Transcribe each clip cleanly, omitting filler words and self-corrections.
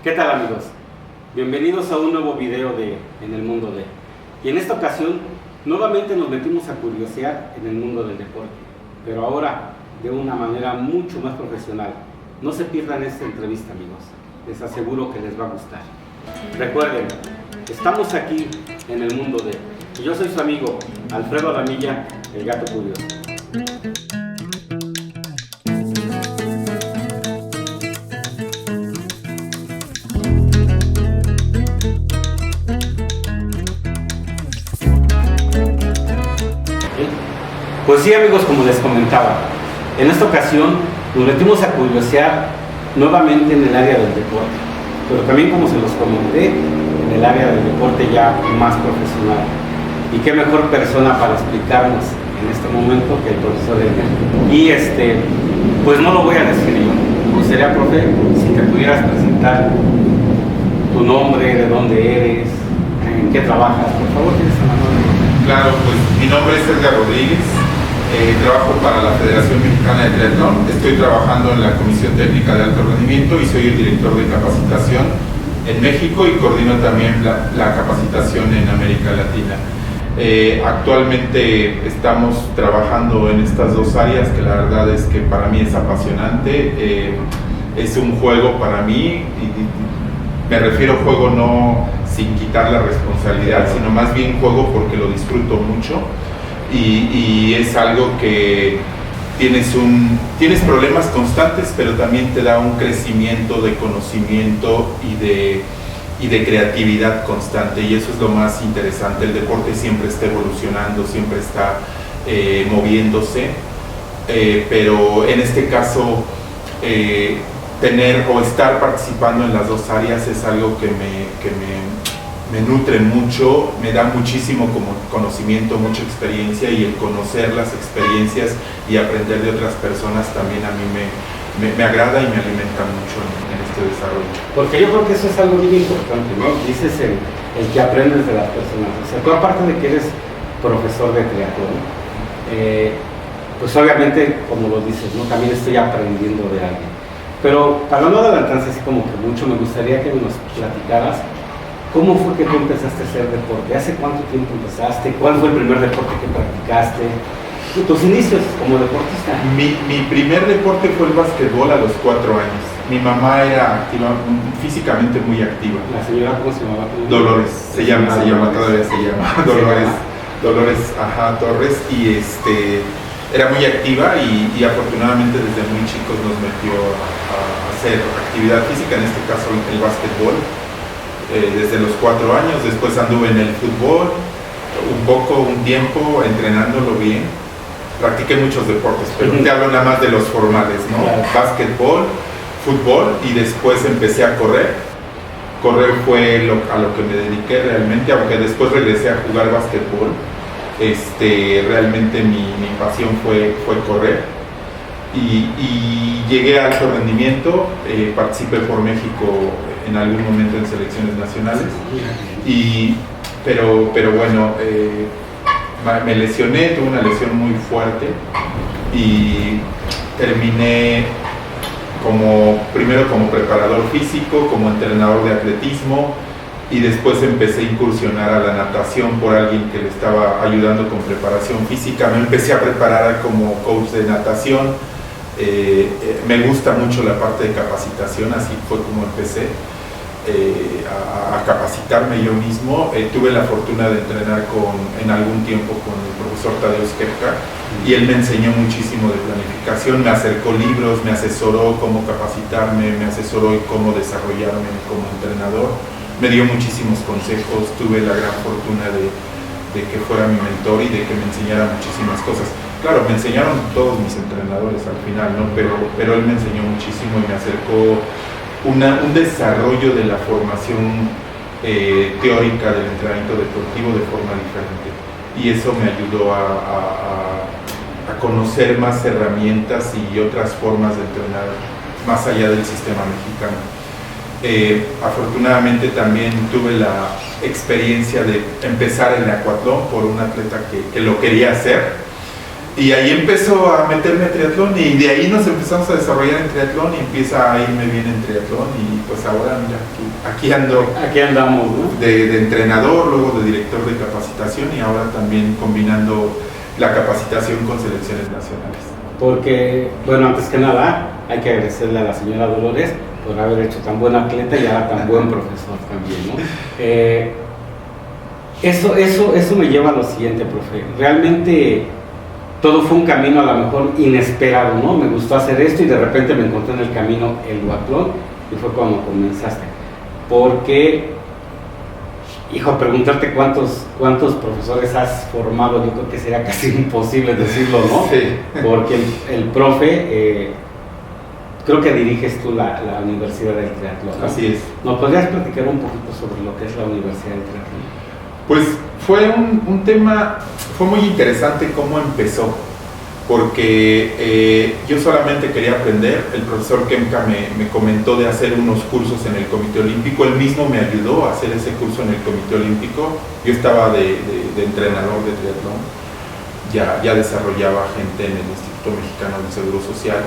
¿Qué tal, amigos? Bienvenidos a un nuevo video de En el Mundo de. Y en esta ocasión, nuevamente nos metimos a curiosear en el mundo del deporte, pero ahora de una manera mucho más profesional. No se pierdan esta entrevista, amigos. Les aseguro que les va a gustar. Recuerden, estamos aquí en el mundo de. Y yo soy su amigo Alfredo Alamilla, el gato curioso. Pues sí, amigos, como les comentaba, en esta ocasión nos metimos a curiosear nuevamente en el área del deporte, pero también, como se los comenté, en el área del deporte ya más profesional. Y qué mejor persona para explicarnos en este momento que el profesor Edgar. Y pues no lo voy a decir yo. Me gustaría, profe, si te pudieras presentar tu nombre, de dónde eres, en qué trabajas, por favor, tienes a mano. Claro, pues mi nombre es Edgar Rodríguez. Trabajo para la Federación Mexicana de Triatlón, estoy trabajando en la Comisión Técnica de Alto Rendimiento y soy el director de capacitación en México y coordino también la capacitación en América Latina. Actualmente estamos trabajando en estas dos áreas que la verdad es que para mí es apasionante, es un juego para mí, y me refiero a juego no sin quitar la responsabilidad, sino más bien juego porque lo disfruto mucho. Y es algo que tienes problemas constantes, pero también te da un crecimiento de conocimiento y de creatividad constante, y eso es lo más interesante. El deporte siempre está evolucionando, siempre está moviéndose, pero en este caso tener o estar participando en las dos áreas es algo que me nutre mucho, me da muchísimo como conocimiento, mucha experiencia, y el conocer las experiencias y aprender de otras personas también a mí me agrada y me alimenta mucho en este desarrollo. Porque yo creo que eso es algo muy importante, ¿no? Dices el que aprendes de las personas. O sea, tú, aparte de que eres profesor de triatlón, pues obviamente, como lo dices, ¿no? También estoy aprendiendo de alguien. Pero para no adelantarse así como que mucho, me gustaría que nos platicaras ¿cómo fue que tú empezaste a hacer deporte? ¿Hace cuánto tiempo empezaste? ¿Cuál fue el primer deporte que practicaste? ¿Tus inicios como deportista? Mi primer deporte fue el básquetbol a los 4 años. Mi mamá era activa, físicamente muy activa. ¿La señora cómo se llamaba? Dolores, todavía se llama Dolores Torres, y era muy activa y afortunadamente desde muy chicos nos metió a hacer actividad física, en este caso el básquetbol. Desde los 4 años, después anduve en el fútbol, un tiempo, entrenándolo bien. Practiqué muchos deportes, pero te hablo nada más de los formales, ¿no? Claro. Básquetbol, fútbol, y después empecé a correr. Correr fue a lo que me dediqué realmente, aunque después regresé a jugar básquetbol. Realmente mi pasión fue correr. Y llegué a alto rendimiento, participé por México en algún momento en selecciones nacionales, pero bueno, me lesioné, tuve una lesión muy fuerte y terminé primero como preparador físico, como entrenador de atletismo, y después empecé a incursionar a la natación por alguien que le estaba ayudando con preparación física. Me empecé a preparar como coach de natación. Me gusta mucho la parte de capacitación, así fue como empecé a capacitarme yo mismo. Tuve la fortuna de entrenar en algún tiempo con el profesor Tadeusz Kepka, y él me enseñó muchísimo de planificación, me acercó libros, me asesoró cómo capacitarme, me asesoró en cómo desarrollarme como entrenador, me dio muchísimos consejos. Tuve la gran fortuna de que fuera mi mentor y de que me enseñara muchísimas cosas. Claro, me enseñaron todos mis entrenadores al final, ¿no? Pero él me enseñó muchísimo y me acercó un desarrollo de la formación teórica del entrenamiento deportivo de forma diferente. Y eso me ayudó a conocer más herramientas y otras formas de entrenar más allá del sistema mexicano. Afortunadamente también tuve la experiencia de empezar en el acuatlón por un atleta que lo quería hacer. Y ahí empezó a meterme a triatlón y de ahí nos empezamos a desarrollar en triatlón y empieza a irme bien en triatlón y pues ahora mira, aquí ando. Aquí andamos, ¿no? De entrenador, luego de director de capacitación y ahora también combinando la capacitación con selecciones nacionales. Porque, bueno, antes que nada, hay que agradecerle a la señora Dolores por haber hecho tan buen atleta y ahora tan buen profesor también, ¿no? Eso me lleva a lo siguiente, profe. Realmente todo fue un camino a lo mejor inesperado, ¿no? Me gustó hacer esto y de repente me encontré en el camino el duatlón y fue cuando comenzaste. Porque, hijo, preguntarte cuántos profesores has formado, yo creo que sería casi imposible decirlo, ¿no? Sí. Porque el profe, creo que diriges tú la Universidad del Triatlón, ¿no? Así es. ¿Nos podrías platicar un poquito sobre lo que es la Universidad del Triatlón? Pues fue un tema, fue muy interesante cómo empezó, porque yo solamente quería aprender. El profesor Kemka me comentó de hacer unos cursos en el Comité Olímpico, él mismo me ayudó a hacer ese curso en el Comité Olímpico. Yo estaba de entrenador de triatlón, ya desarrollaba gente en el Instituto Mexicano del Seguro Social,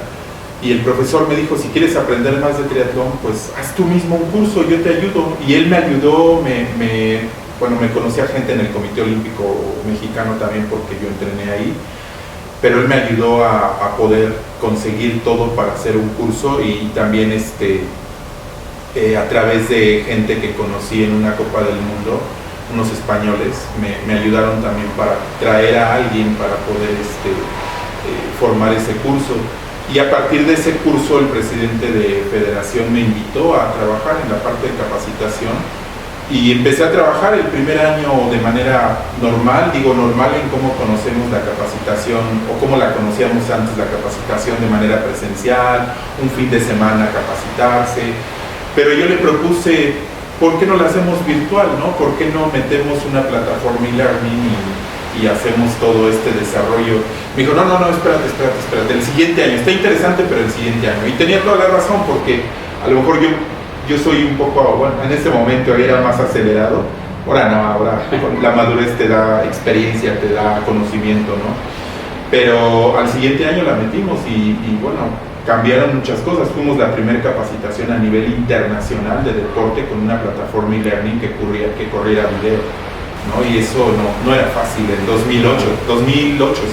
y el profesor me dijo, si quieres aprender más de triatlón, pues haz tú mismo un curso, yo te ayudo. Y él me ayudó, me conocía gente en el Comité Olímpico Mexicano también porque yo entrené ahí, pero él me ayudó a poder conseguir todo para hacer un curso y también a través de gente que conocí en una Copa del Mundo, unos españoles, me ayudaron también para traer a alguien para poder formar ese curso. Y a partir de ese curso el presidente de federación me invitó a trabajar en la parte de capacitación y empecé a trabajar el primer año de manera normal en cómo conocemos la capacitación o cómo la conocíamos antes, la capacitación de manera presencial, un fin de semana capacitarse, pero yo le propuse, ¿por qué no la hacemos virtual, no? ¿Por qué no metemos una plataforma e-learning y hacemos todo este desarrollo? Me dijo, no, espérate, el siguiente año, está interesante, pero el siguiente año. Y tenía toda la razón, porque a lo mejor yo soy un poco, bueno, en ese momento era más acelerado, ahora la madurez te da experiencia, te da conocimiento, ¿no? Pero al siguiente año la metimos y bueno, cambiaron muchas cosas. Fuimos la primera capacitación a nivel internacional de deporte con una plataforma e-learning que corriera video, ¿no? Y eso no era fácil. En 2008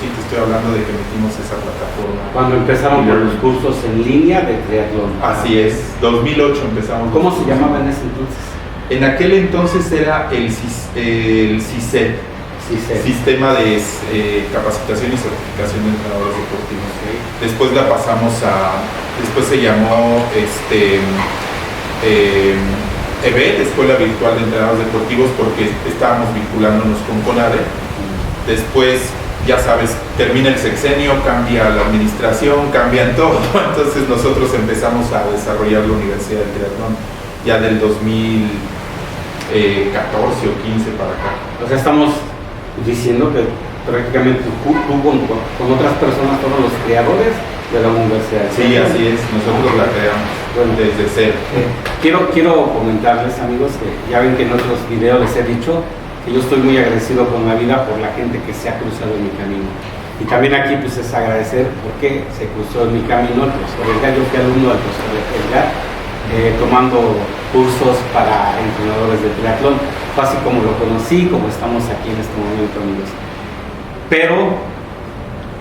sí te estoy hablando de que metimos esa plataforma. Cuando empezaron con los cursos en línea de triatlón. Así es, 2008 empezamos. ¿Cómo se llamaba en ese entonces? En aquel entonces era el CICET, Sistema de Capacitación y Certificación de Entrenadores Deportivos. Okay. Después después se llamó EBET, Escuela Virtual de Entrenadores Deportivos, porque estábamos vinculándonos con CONADE. Después, ya sabes, termina el sexenio, cambia la administración, cambian todo. Entonces nosotros empezamos a desarrollar la Universidad del Triatlón ya del 2014 o 15 para acá. O sea, estamos diciendo que prácticamente tú con otras personas fueron los creadores de la universidad. Sí, así es, nosotros la creamos desde cero. Quiero comentarles, amigos, que ya ven que en otros videos les he dicho que yo estoy muy agradecido con la vida por la gente que se ha cruzado en mi camino. Y también aquí pues es agradecer porque se cruzó en mi camino el profesor Edgar. Yo fui alumno del profesor Edgar, tomando cursos para entrenadores de triatlón. Fue así como lo conocí, como estamos aquí en este momento, amigos. Pero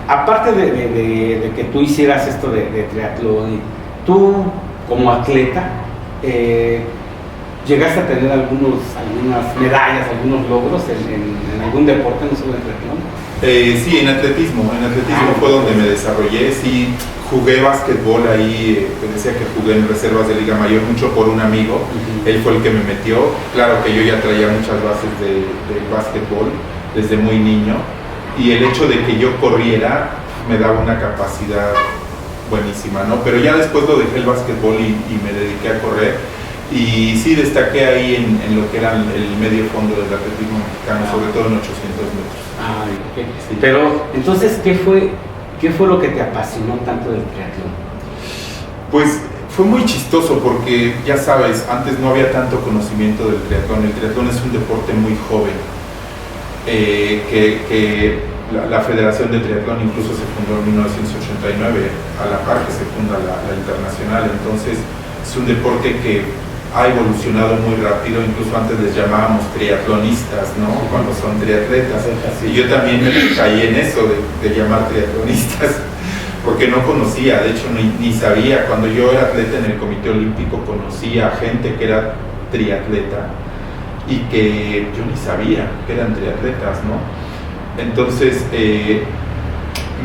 aparte de que tú hicieras esto de triatlón, tú como atleta, ¿llegaste a tener algunas medallas, algunos logros en algún deporte, no solo en triatlón? Sí, en atletismo fue donde me desarrollé. Sí, jugué básquetbol ahí, decía que jugué en reservas de Liga Mayor mucho por un amigo. Él fue el que me metió. Claro que yo ya traía muchas bases de básquetbol desde muy niño, y el hecho de que yo corriera me daba una capacidad buenísima, ¿no? Pero ya después lo dejé el básquetbol y me dediqué a correr, y sí destaqué ahí en lo que era el medio fondo del atletismo mexicano, sobre todo en 800 metros. Okay. Sí. Pero entonces, ¿qué fue lo que te apasionó tanto del triatlón? Pues fue muy chistoso porque, ya sabes, antes no había tanto conocimiento del triatlón. El triatlón es un deporte muy joven, que la Federación de Triatlón incluso se fundó en 1989, a la par que se funda la Internacional. Entonces es un deporte que ha evolucionado muy rápido, incluso antes les llamábamos triatlonistas, ¿no? Cuando son triatletas. Y yo también me caí en eso de llamar triatlonistas, porque no conocía, de hecho ni sabía. Cuando yo era atleta en el Comité Olímpico conocía gente que era triatleta y que yo ni sabía que eran triatletas, ¿no? Entonces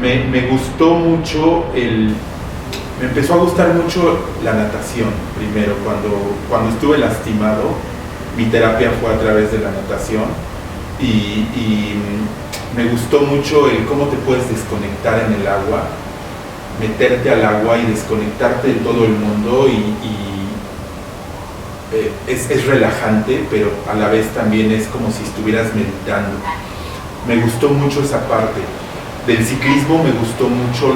me gustó mucho me empezó a gustar mucho la natación. Primero, cuando estuve lastimado, mi terapia fue a través de la natación y me gustó mucho el cómo te puedes desconectar en el agua, meterte al agua y desconectarte de todo el mundo es relajante, pero a la vez también es como si estuvieras meditando. Me gustó mucho esa parte. Del ciclismo me gustó mucho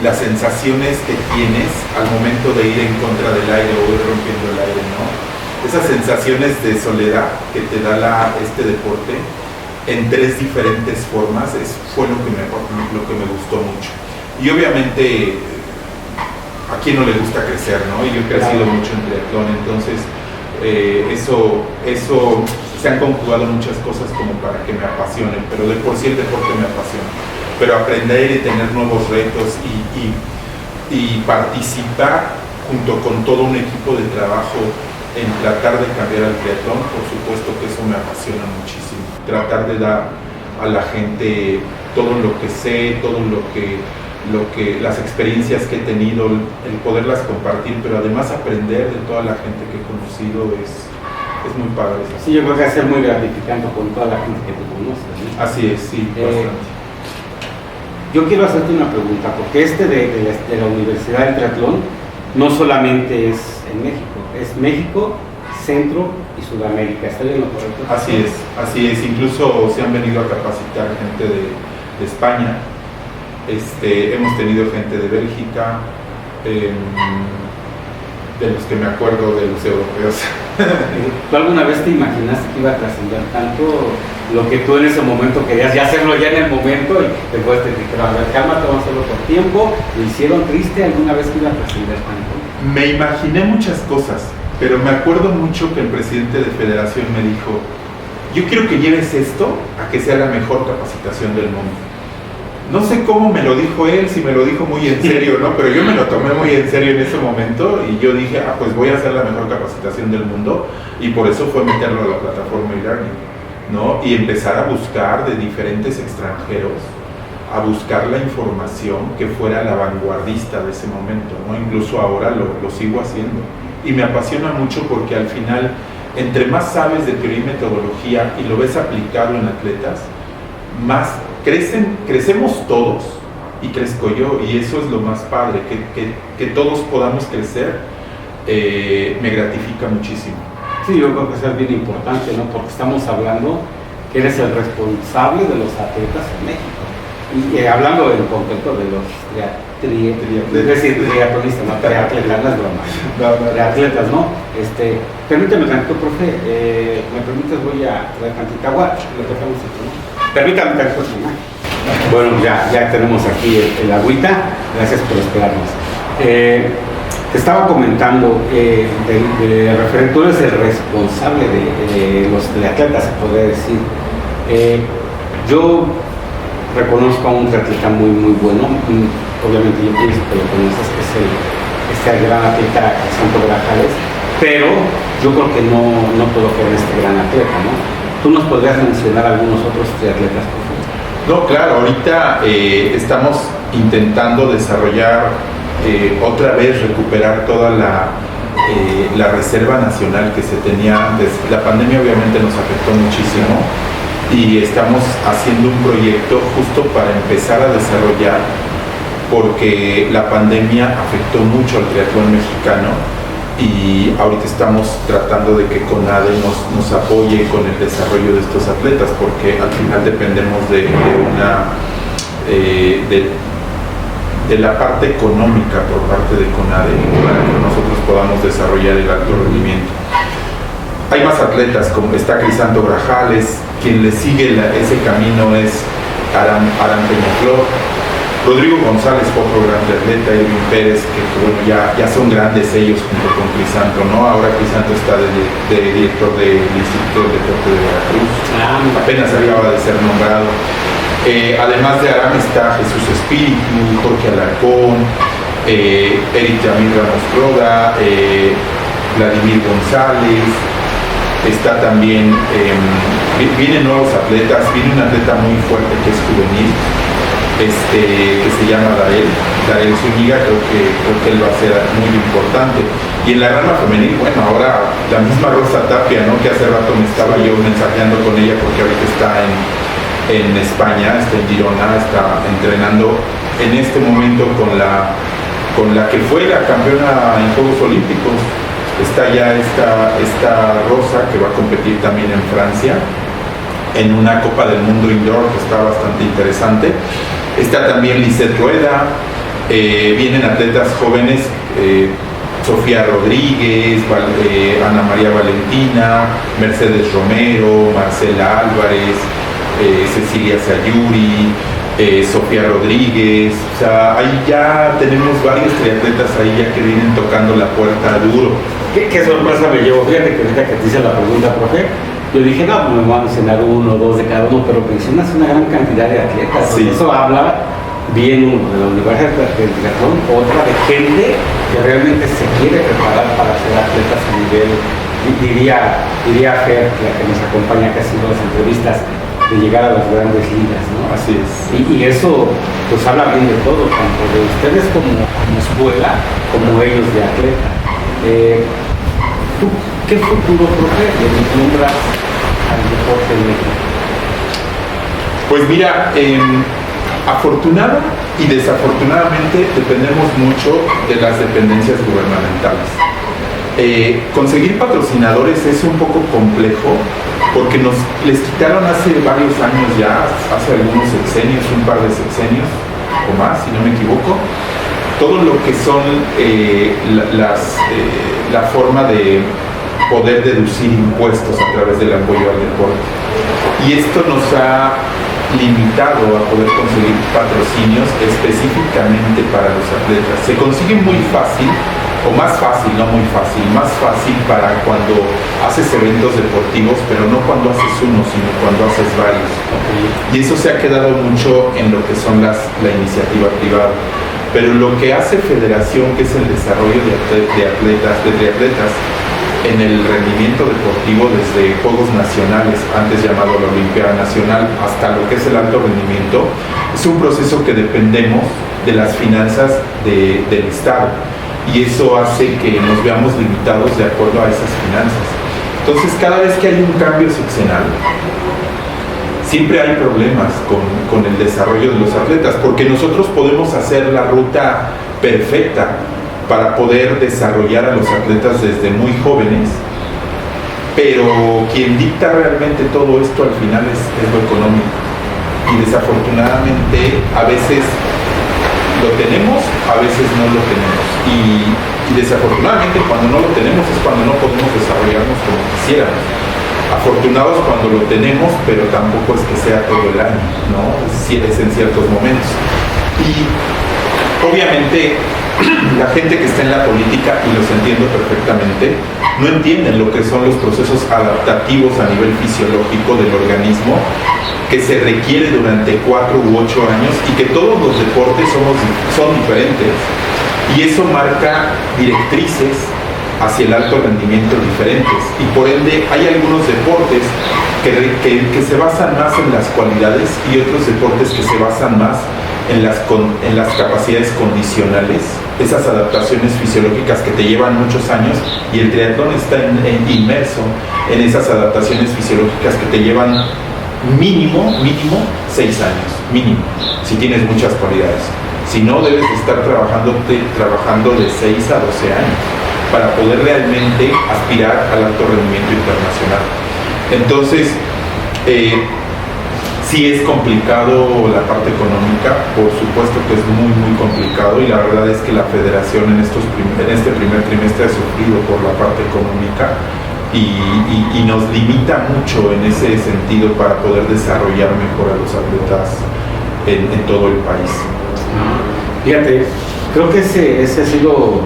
las sensaciones que tienes al momento de ir en contra del aire o ir rompiendo el aire, ¿no? Esas sensaciones de soledad que te da este deporte en 3 diferentes formas fue lo que me gustó mucho. Y obviamente a quien no le gusta crecer, ¿no? Y yo he crecido mucho en triatlón, entonces eso se han conjugado muchas cosas como para que me apasionen, pero de por sí el deporte me apasiona. Pero aprender y tener nuevos retos y participar junto con todo un equipo de trabajo en tratar de cambiar el triatlón, por supuesto que eso me apasiona muchísimo. Tratar de dar a la gente todo lo que sé, todo lo que las experiencias que he tenido, el poderlas compartir, pero además aprender de toda la gente que he conocido es muy padre. Sí, yo creo que va a ser muy gratificante con toda la gente que tú conoces, ¿no? Así es, sí, bastante. Yo quiero hacerte una pregunta, porque de la Universidad del Triatlón no solamente es en México, es México, Centro y Sudamérica. ¿Está bien lo correcto? Así es. Incluso se han venido a capacitar gente de España. Hemos tenido gente de Bélgica, de los que me acuerdo de los europeos. ¿Tú alguna vez te imaginaste que iba a trascender tanto lo que tú en ese momento querías ya hacerlo ya en el momento y después te dijeron, a ver, cálmate, vamos a hacerlo por tiempo? ¿Lo hicieron triste alguna vez que iba a trascender tanto? Me imaginé muchas cosas, pero me acuerdo mucho que el presidente de Federación me dijo, yo quiero que lleves esto a que sea la mejor capacitación del mundo. No sé cómo me lo dijo él, si me lo dijo muy en serio, ¿no? Pero yo me lo tomé muy en serio en ese momento y yo dije, pues voy a hacer la mejor capacitación del mundo, y por eso fue meterlo a la plataforma e-learning, ¿no? Y empezar a buscar de diferentes extranjeros, a buscar la información que fuera la vanguardista de ese momento, ¿no? Incluso ahora lo sigo haciendo. Y me apasiona mucho porque al final, entre más sabes de teoría y metodología y lo ves aplicado en atletas, más crecemos todos, y crezco yo, y eso es lo más padre, que todos podamos crecer, me gratifica muchísimo. Sí, yo creo que eso es bien importante, ¿no? Porque estamos hablando que eres el responsable de los atletas en México. Y hablando en concreto de los triatlonistas, no triatletas, no es broma. Triatletas, ¿no? Permíteme tantito, profe, me permites, voy a traer tantita agua, lo que estamos haciendo, ¿no? Permítame tantito, ¿no? Bueno, ya tenemos aquí el agüita, gracias por esperarnos. Te estaba comentando, tú eres el responsable de los triatletas, se podría decir. Yo reconozco a un triatleta muy, muy bueno, obviamente yo pienso que lo conoces, que es el gran atleta Santo Grajales, pero yo creo que no puedo creer este gran atleta, ¿no? ¿Tú nos podrías mencionar algunos otros triatletas, por favor? No, claro, ahorita estamos intentando desarrollar, otra vez recuperar toda la reserva nacional que se tenía. La pandemia obviamente nos afectó muchísimo y estamos haciendo un proyecto justo para empezar a desarrollar, porque la pandemia afectó mucho al triatlón mexicano y ahorita estamos tratando de que CONADE nos apoye con el desarrollo de estos atletas, porque al final dependemos de la parte económica por parte de CONADE para que nosotros podamos desarrollar el alto rendimiento. hay más atletas, como está Crisanto Grajales, quien le sigue ese camino es Aram Peñaflor. Rodrigo González fue otro gran atleta, Irving Pérez, que bueno, ya son grandes ellos junto con Crisanto, ¿no? Ahora Crisanto está de director del Instituto del Deporte de Veracruz, apenas acaba de ser nombrado. Además de Aram está Jesús Espíritu, Jorge Alarcón, Eric Yamil Ramos Roda, Vladimir González, está también, vienen nuevos atletas, viene un atleta muy fuerte que es juvenil, que se llama Darel Zúñiga, creo que él va a ser muy importante. Y en la rama femenil, bueno, ahora la misma Rosa Tapia, ¿no? Que hace rato me estaba yo mensajeando con ella porque ahorita está en España, está en Girona, está entrenando en este momento con la que fue la campeona en Juegos Olímpicos. Está ya esta Rosa que va a competir también en Francia en una Copa del Mundo Indoor que está bastante interesante. Está también Lisette Rueda, vienen atletas jóvenes, Sofía Rodríguez, Ana María Valentina, Mercedes Romero, Marcela Álvarez, Cecilia Sayuri, Sofía Rodríguez. O sea, ahí ya tenemos varios triatletas ahí ya que vienen tocando la puerta duro. ¿Qué sorpresa me llevo? Fíjate que ahorita que te hice la pregunta, profe, yo dije, no, me van a mencionar uno o dos de cada uno, pero mencionas una gran cantidad de atletas. Sí. Eso habla bien uno de la Universidad del Triatlón, otra de gente que realmente se quiere preparar para ser atletas a nivel, diría Fer, la que nos acompaña casi en todas las entrevistas, de llegar a las grandes ligas, ¿no? Así es. Y eso pues habla bien de todo, tanto de ustedes como escuela, como ellos de atleta. ¿Tú qué futuro, profe, le vislumbras al deporte en México? Pues mira, afortunada y desafortunadamente dependemos mucho de las dependencias gubernamentales. Conseguir patrocinadores es un poco complejo porque les quitaron hace varios años ya, hace algunos sexenios, un par de sexenios o más, si no me equivoco, todo lo que son la forma de poder deducir impuestos a través del apoyo al deporte. Y esto nos ha limitado a poder conseguir patrocinios específicamente para los atletas. Se consigue muy fácil, o más fácil, no muy fácil, más fácil para cuando haces eventos deportivos, pero no cuando haces uno, sino cuando haces varios. Y eso se ha quedado mucho en lo que son la iniciativa privada. Pero lo que hace Federación, que es el desarrollo de triatletas, en el rendimiento deportivo desde Juegos Nacionales, antes llamado la Olimpiada Nacional, hasta lo que es el alto rendimiento, es un proceso que dependemos de las finanzas del Estado, y eso hace que nos veamos limitados de acuerdo a esas finanzas. Entonces, cada vez que hay un cambio sexenal, siempre hay problemas con el desarrollo de los atletas, porque nosotros podemos hacer la ruta perfecta para poder desarrollar a los atletas desde muy jóvenes, pero quien dicta realmente todo esto al final es lo económico, y desafortunadamente a veces lo tenemos, a veces no lo tenemos, y desafortunadamente cuando no lo tenemos es cuando no podemos desarrollarnos como quisiéramos. Afortunados cuando lo tenemos, pero tampoco es que sea todo el año, ¿no? Es en ciertos momentos. Y obviamente la gente que está en la política, y los entiendo perfectamente, no entienden lo que son los procesos adaptativos a nivel fisiológico del organismo que se requiere durante 4 u 8 años, y que todos los deportes son diferentes, y eso marca directrices hacia el alto rendimiento diferentes, y por ende hay algunos deportes que se basan más en las cualidades y otros deportes que se basan más en las capacidades condicionales, esas adaptaciones fisiológicas que te llevan muchos años, y el triatlón está inmerso en esas adaptaciones fisiológicas que te llevan mínimo 6 años, mínimo, si tienes muchas cualidades. Si no, debes estar trabajando de 6 a 12 años para poder realmente aspirar al alto rendimiento internacional. Entonces, sí es complicado la parte económica, por supuesto que es muy muy complicado, y la verdad es que la federación en este primer trimestre ha sufrido por la parte económica, y nos limita mucho en ese sentido para poder desarrollar mejor a los atletas en todo el país. Fíjate, creo que ese ha sido,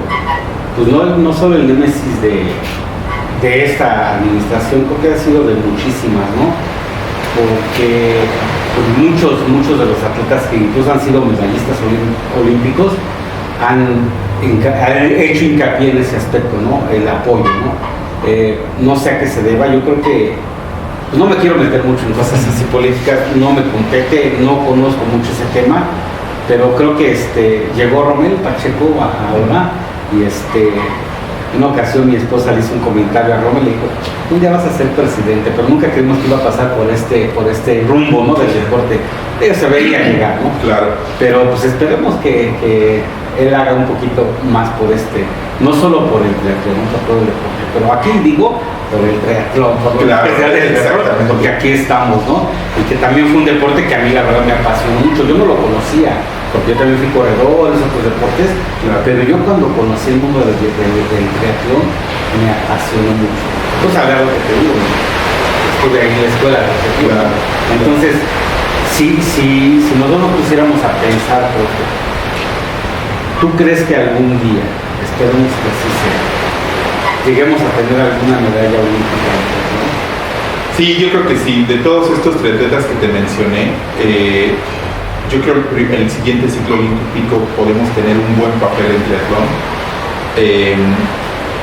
pues no solo el némesis de esta administración, creo que ha sido de muchísimas, ¿no? Porque pues muchos de los atletas que incluso han sido medallistas olímpicos han hecho hincapié en ese aspecto, ¿no? El apoyo, ¿no? No sé a qué se deba, yo creo que pues no me quiero meter mucho en cosas así políticas, no me compete, no conozco mucho ese tema, pero creo que llegó Romel Pacheco ahora y en una ocasión mi esposa le hizo un comentario a Romel y le dijo, un día vas a ser presidente, pero nunca creímos que iba a pasar por este rumbo, ¿no? Del deporte. Ellos se veía llegar, ¿no? Claro. Pero pues esperemos que él haga un poquito más por no solo por el triatlón, no por todo el deporte, pero aquí digo por el triatlón, por lo especial del deporte, porque aquí estamos, ¿no? Y que también fue un deporte que a mí la verdad me apasionó mucho, yo no lo conocía, porque yo también fui corredor en otros deportes, claro. Pero yo cuando conocí el mundo del triatlón me apasionó mucho. Pues a ver lo que te digo, estuve ahí en la escuela de triatlón. Claro. Entonces, si nosotros nos pusiéramos a pensar, porque ¿tú crees que algún día, esperemos que así sea, lleguemos a tener alguna medalla olímpica? ¿No? Sí, yo creo que sí. De todos estos triatletas que te mencioné, yo creo que el siguiente ciclo olímpico podemos tener un buen papel en triatlón.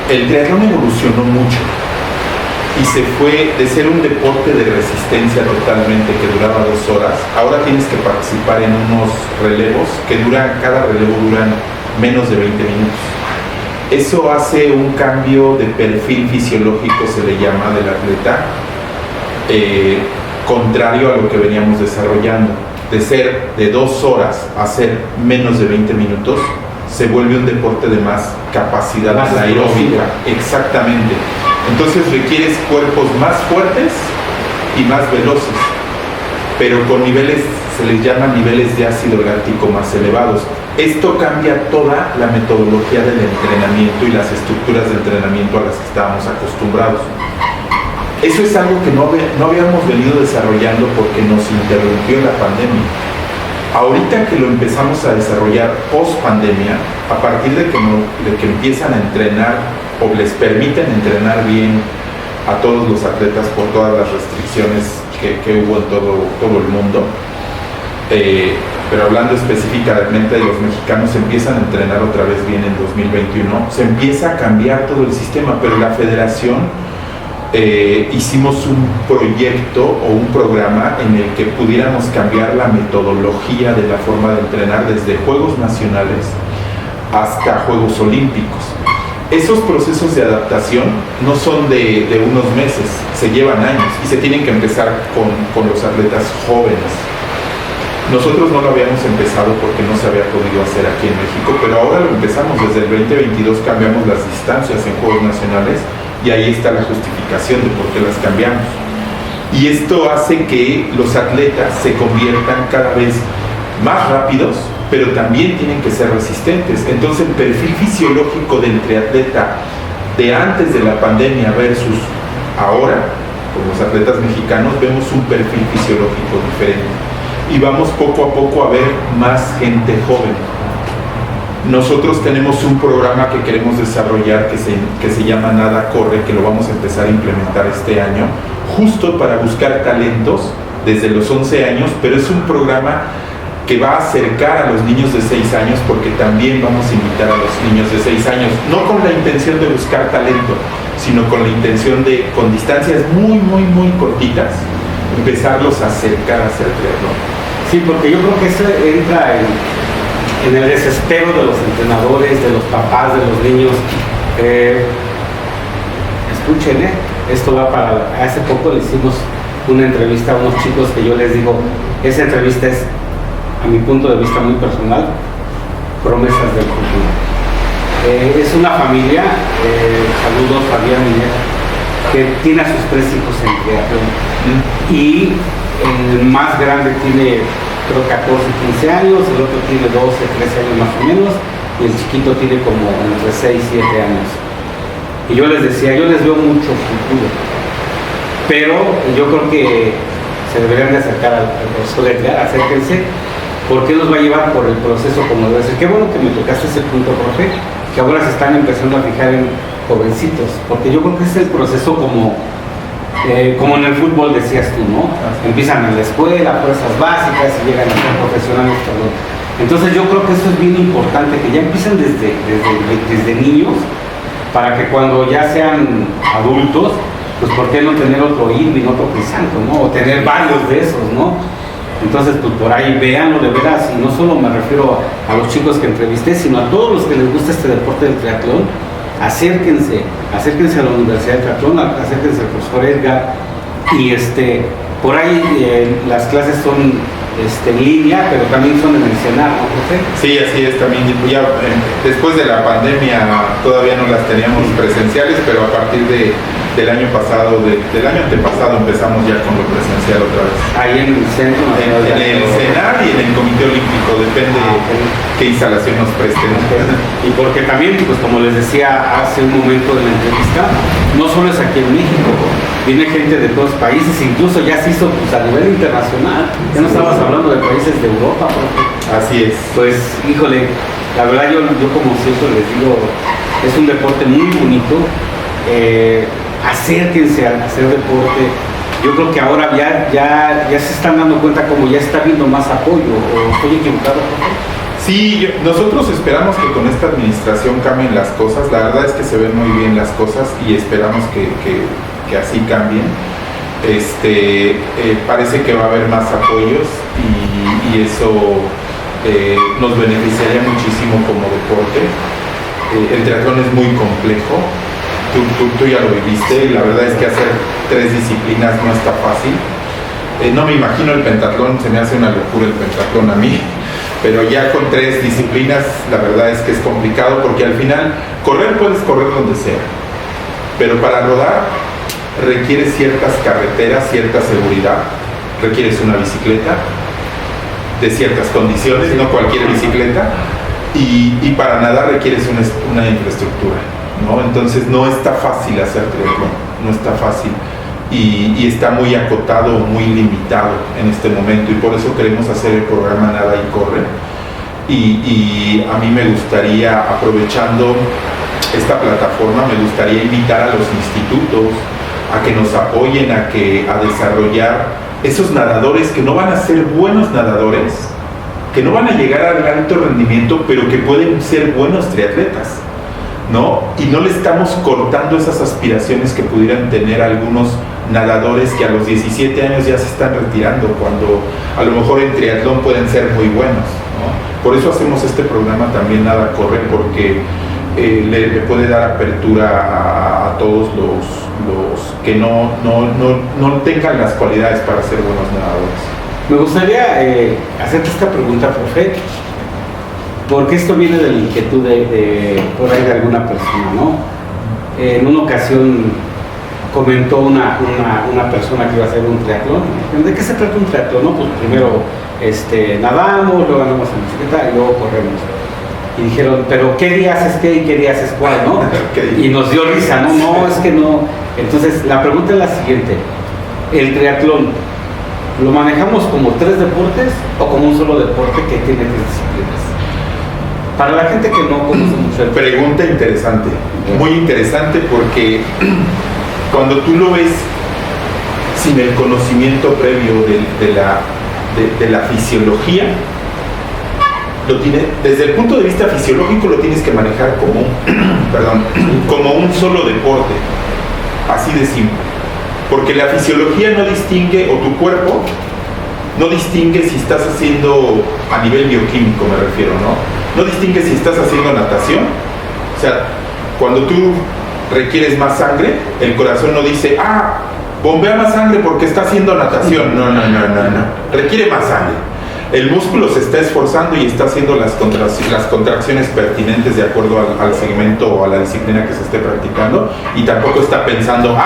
El triatlón evolucionó mucho y se fue de ser un deporte de resistencia totalmente que duraba 2 horas. Ahora tienes que participar en unos relevos que cada relevo duran menos de 20 minutos. Eso hace un cambio de perfil fisiológico, se le llama, del atleta, contrario a lo que veníamos desarrollando. De ser de 2 horas a ser menos de 20 minutos, se vuelve un deporte de más capacidad aeróbica. Exactamente. Entonces requieres cuerpos más fuertes y más veloces, pero con niveles, se les llama niveles de ácido láctico más elevados. Esto cambia toda la metodología del entrenamiento y las estructuras de entrenamiento a las que estábamos acostumbrados. Eso es algo que no habíamos venido desarrollando porque nos interrumpió la pandemia. Ahorita que lo empezamos a desarrollar post pandemia, a partir de que empiezan a entrenar o les permiten entrenar bien a todos los atletas por todas las restricciones que hubo en todo el mundo, pero hablando específicamente de los mexicanos, se empiezan a entrenar otra vez bien en 2021, se empieza a cambiar todo el sistema, pero la federación hicimos un proyecto o un programa en el que pudiéramos cambiar la metodología de la forma de entrenar desde Juegos Nacionales hasta Juegos Olímpicos. Esos procesos de adaptación no son de unos meses, se llevan años y se tienen que empezar con los atletas jóvenes. Nosotros no lo habíamos empezado porque no se había podido hacer aquí en México, pero ahora lo empezamos. Desde el 2022 cambiamos las distancias en Juegos Nacionales y ahí está la justificación de por qué las cambiamos. Y esto hace que los atletas se conviertan cada vez más rápidos, pero también tienen que ser resistentes. Entonces el perfil fisiológico del triatleta de antes de la pandemia versus ahora, con los atletas mexicanos, vemos un perfil fisiológico diferente. Y vamos poco a poco a ver más gente joven. Nosotros tenemos un programa que queremos desarrollar que se llama Nada Corre, que lo vamos a empezar a implementar este año, justo para buscar talentos desde los 11 años, pero es un programa que va a acercar a los niños de 6 años, porque también vamos a invitar a los niños de 6 años, no con la intención de buscar talento, sino con la intención de, con distancias muy, muy, muy cortitas, empezarlos a acercar hacia el triatlón. Sí, porque yo creo que eso entra en el desespero de los entrenadores, de los papás, de los niños. Escuchen, esto va para... Hace poco le hicimos una entrevista a unos chicos que yo les digo, esa entrevista es, a mi punto de vista muy personal, promesas del futuro. Es una familia, saludos Fabián Miner, que tiene a sus 3 hijos en triatlón. Y el más grande tiene, creo, 14, 15 años, el otro tiene 12, 13 años más o menos, y el chiquito tiene como entre 6 y 7 años. Y yo les decía, yo les veo mucho futuro, pero yo creo que se deberían de acercar al profesor Edgar, acérquense, porque nos va a llevar por el proceso como debe ser. Qué bueno que me tocaste ese punto, profe, que ahora se están empezando a fijar en jovencitos, porque yo creo que es el proceso como en el fútbol decías tú, ¿no? Empiezan en la escuela, fuerzas básicas y llegan a ser profesionales, perdón. Entonces yo creo que eso es bien importante, que ya empiecen desde niños, para que cuando ya sean adultos, pues ¿por qué no tener otro Irving, otro Crisanto, ¿no? O tener varios de esos, ¿no? Entonces, pues por ahí véanlo de veras, y no solo me refiero a los chicos que entrevisté, sino a todos los que les gusta este deporte del triatlón. Acérquense a la Universidad de Triatlón, acérquense al profesor Edgar, y por ahí las clases son en línea, pero también son en el CENAR, ¿no, profe? Sí, así es, también ya después de la pandemia todavía no las teníamos presenciales, pero a partir del año pasado, del año antepasado empezamos ya con lo presencial otra vez. Ahí en el centro. En el CENAR y en el Comité Olímpico, depende qué instalación nos presten. Y porque también, pues como les decía hace un momento de la entrevista, no solo es aquí en México, viene gente de todos los países, incluso ya se hizo pues, a nivel internacional, ya no estamos hablando de países de Europa, profe. Así es. Pues, híjole, la verdad yo como siempre les digo, es un deporte muy bonito, acérquense a hacer deporte. Yo creo que ahora ya se están dando cuenta como ya está habiendo más apoyo, ¿o estoy equivocado, profe? Sí, nosotros esperamos que con esta administración cambien las cosas. La verdad es que se ven muy bien las cosas y esperamos que así cambien. Parece que va a haber más apoyos y eso nos beneficiaría muchísimo como deporte. El triatlón es muy complejo. Tú ya lo viviste y la verdad es que hacer 3 disciplinas no está fácil. No me imagino el pentatlón, se me hace una locura el pentatlón a mí. Pero ya con 3 disciplinas, la verdad es que es complicado porque al final, correr puedes correr donde sea, pero para rodar requieres ciertas carreteras, cierta seguridad, requieres una bicicleta de ciertas condiciones, no cualquier bicicleta, y para nadar requieres una infraestructura, ¿no? Entonces no está fácil hacer triatlón, no está fácil. Y está muy acotado, muy limitado en este momento, y por eso queremos hacer el programa Nada y Corre. Y a mí me gustaría, aprovechando esta plataforma, me gustaría invitar a los institutos a que nos apoyen a desarrollar esos nadadores que no van a ser buenos nadadores, que no van a llegar al alto rendimiento, pero que pueden ser buenos triatletas, ¿no? Y no le estamos cortando esas aspiraciones que pudieran tener algunos nadadores que a los 17 años ya se están retirando, cuando a lo mejor en triatlón pueden ser muy buenos, ¿no? Por eso hacemos este programa también Nada Corre, porque le puede dar apertura a todos los que no tengan las cualidades para ser buenos nadadores. Me gustaría hacerte esta pregunta, profe, porque esto viene de la inquietud por ahí de alguna persona, ¿no? En una ocasión comentó una persona que iba a hacer un triatlón. ¿De qué se trata un triatlón? No, pues primero nadamos, luego andamos en bicicleta y luego corremos. Y dijeron, pero ¿qué día haces qué y qué día haces cuál, no? Y nos dio risa, ¿no? No, es que no. Entonces, la pregunta es la siguiente. ¿El triatlón lo manejamos como 3 deportes o como un solo deporte que tiene 3 disciplinas? Para la gente que no conoce mucho el... Pregunta interesante, muy interesante, porque cuando tú lo ves sin el conocimiento previo de la fisiología, desde el punto de vista fisiológico lo tienes que manejar como un solo deporte, así de simple, porque la fisiología no distingue, o tu cuerpo no distingue si estás haciendo, a nivel bioquímico me refiero, no distingue si estás haciendo natación. O sea, cuando tú requieres más sangre, el corazón no dice, bombea más sangre porque está haciendo natación. No, requiere más sangre. El músculo se está esforzando y está haciendo las contracciones pertinentes de acuerdo al segmento o a la disciplina que se esté practicando, y tampoco está pensando,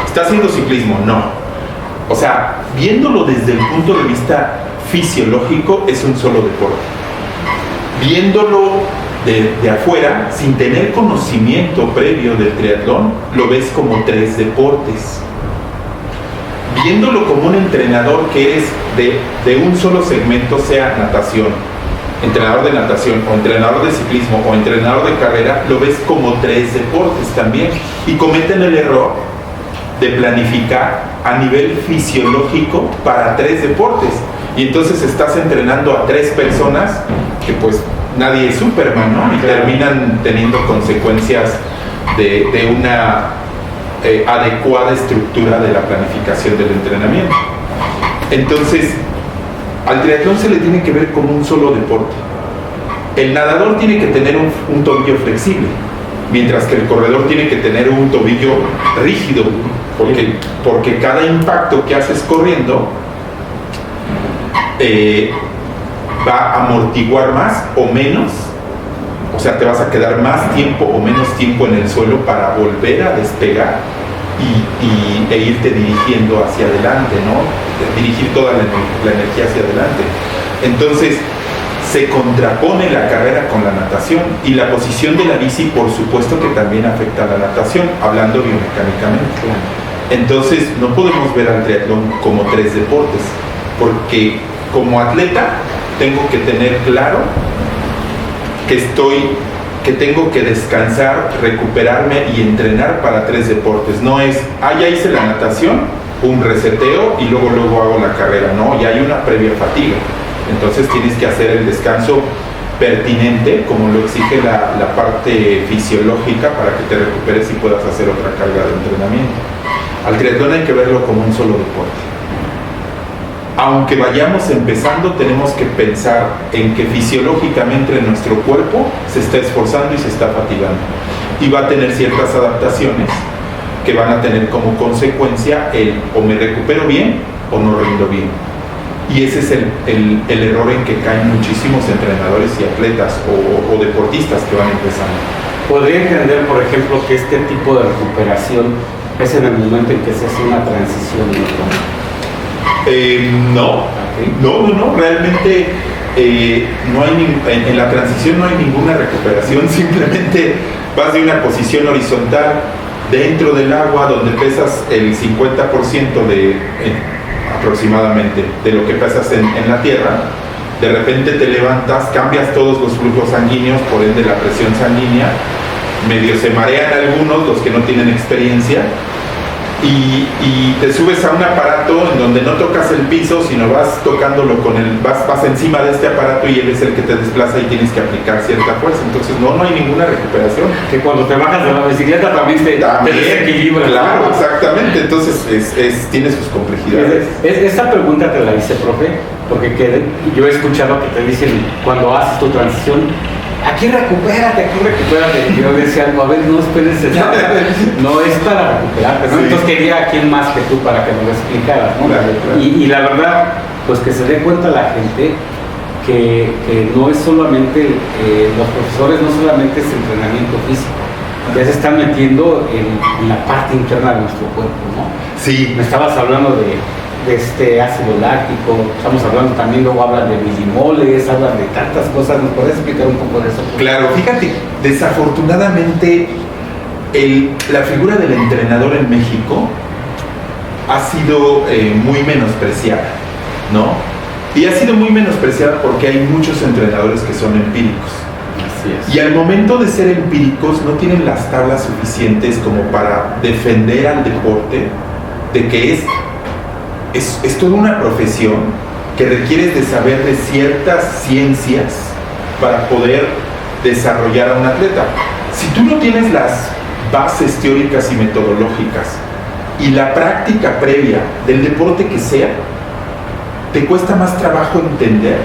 está haciendo ciclismo. No. O sea, viéndolo desde el punto de vista fisiológico, es un solo deporte. Viéndolo de afuera, sin tener conocimiento previo del triatlón, lo ves como 3 deportes. Viéndolo como un entrenador que eres de un solo segmento, sea natación, entrenador de natación, o entrenador de ciclismo, o entrenador de carrera, lo ves como 3 deportes también. Y cometen el error de planificar a nivel fisiológico para 3 deportes. Y entonces estás entrenando a 3 personas que pues nadie es Superman, ¿no? Y terminan teniendo consecuencias de una adecuada estructura de la planificación del entrenamiento. Entonces, al triatlón se le tiene que ver como un solo deporte. El nadador tiene que tener un tobillo flexible, mientras que el corredor tiene que tener un tobillo rígido, porque cada impacto que haces corriendo va a amortiguar más o menos, o sea, te vas a quedar más tiempo o menos tiempo en el suelo para volver a despegar e irte dirigiendo hacia adelante, ¿no? Dirigir toda la energía hacia adelante. Entonces, se contrapone la carrera con la natación, y la posición de la bici, por supuesto que también afecta a la natación, hablando biomecánicamente. Entonces, no podemos ver al triatlón como 3 deportes, porque como atleta tengo que tener claro que tengo que descansar, recuperarme y entrenar para 3 deportes. No es, ya hice la natación, un reseteo y luego hago la carrera. No, ya hay una previa fatiga. Entonces tienes que hacer el descanso pertinente, como lo exige la parte fisiológica, para que te recuperes y puedas hacer otra carga de entrenamiento. Al triatlón hay que verlo como un solo deporte. Aunque vayamos empezando, tenemos que pensar en que fisiológicamente nuestro cuerpo se está esforzando y se está fatigando, y va a tener ciertas adaptaciones que van a tener como consecuencia o me recupero bien o no rindo bien. Y ese es el error en que caen muchísimos entrenadores y atletas o deportistas que van empezando. ¿Podría entender, por ejemplo, que este tipo de recuperación es en el momento en que se hace una transición, ¿no? No, realmente no hay en la transición no hay ninguna recuperación, simplemente vas de una posición horizontal dentro del agua, donde pesas el 50% aproximadamente de lo que pesas en la tierra. De repente te levantas, cambias todos los flujos sanguíneos, por ende la presión sanguínea, medio se marean algunos, los que no tienen experiencia, y te subes a un aparato en donde no tocas el piso, sino vas tocándolo vas encima de este aparato, y él es el que te desplaza y tienes que aplicar cierta fuerza. Entonces no hay ninguna recuperación. Que cuando te bajas de la bicicleta también te desequilibras. Claro, exactamente. Entonces tiene sus complejidades. Esta pregunta te la hice, profe, porque yo he escuchado que te dicen cuando haces tu transición: aquí recupérate. Y yo decía algo, a ver, no, espérense, no es para recuperarte, ¿no? Sí. Entonces quería a quién más que tú para que nos lo explicaras, ¿no? Claro. Y la verdad, pues que se dé cuenta la gente que no es solamente, los profesores no solamente es entrenamiento físico, ya se están metiendo en la parte interna de nuestro cuerpo, ¿no? Sí. Me estabas hablando de ácido láctico, estamos hablando también, luego hablan de milimoles, hablan de tantas cosas. ¿Nos podés explicar un poco de eso? Claro, fíjate, desafortunadamente la figura del entrenador en México ha sido muy menospreciada, ¿no? Y ha sido muy menospreciada porque hay muchos entrenadores que son empíricos. Así es. Y al momento de ser empíricos no tienen las tablas suficientes como para defender al deporte de que es toda una profesión que requieres de saber de ciertas ciencias para poder desarrollar a un atleta. Si tú no tienes las bases teóricas y metodológicas y la práctica previa del deporte que sea, te cuesta más trabajo entender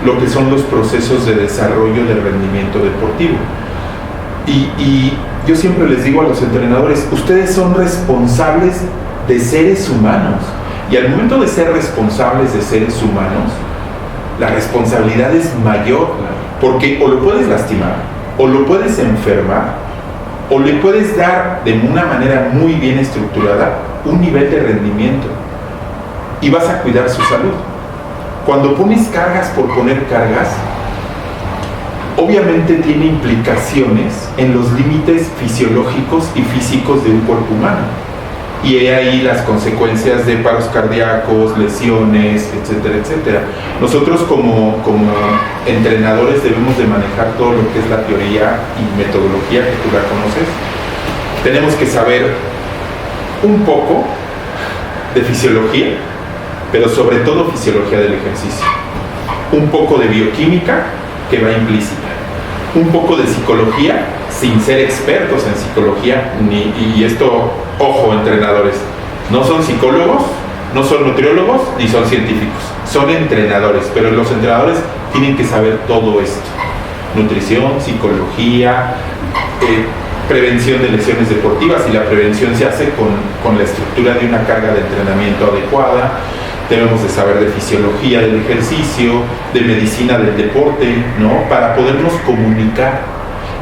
lo que son los procesos de desarrollo del rendimiento deportivo. Y yo siempre les digo a los entrenadores: ustedes son responsables de seres humanos. Y al momento de ser responsables de seres humanos, la responsabilidad es mayor, porque o lo puedes lastimar, o lo puedes enfermar, o le puedes dar de una manera muy bien estructurada un nivel de rendimiento, y vas a cuidar su salud. Cuando pones cargas por poner cargas, obviamente tiene implicaciones en los límites fisiológicos y físicos de un cuerpo humano. Y he ahí las consecuencias de paros cardíacos, lesiones, etcétera, etcétera. Nosotros como entrenadores debemos de manejar todo lo que es la teoría y metodología, que tú la conoces. Tenemos que saber un poco de fisiología, pero sobre todo fisiología del ejercicio. Un poco de bioquímica, que va implícita. Un poco de psicología, sin ser expertos en psicología, y esto, ojo, entrenadores, no son psicólogos, no son nutriólogos, ni son científicos, son entrenadores, pero los entrenadores tienen que saber todo esto: nutrición, psicología, prevención de lesiones deportivas, y la prevención se hace con la estructura de una carga de entrenamiento adecuada. Debemos de saber de fisiología del ejercicio, de medicina del deporte, ¿no? Para podernos comunicar.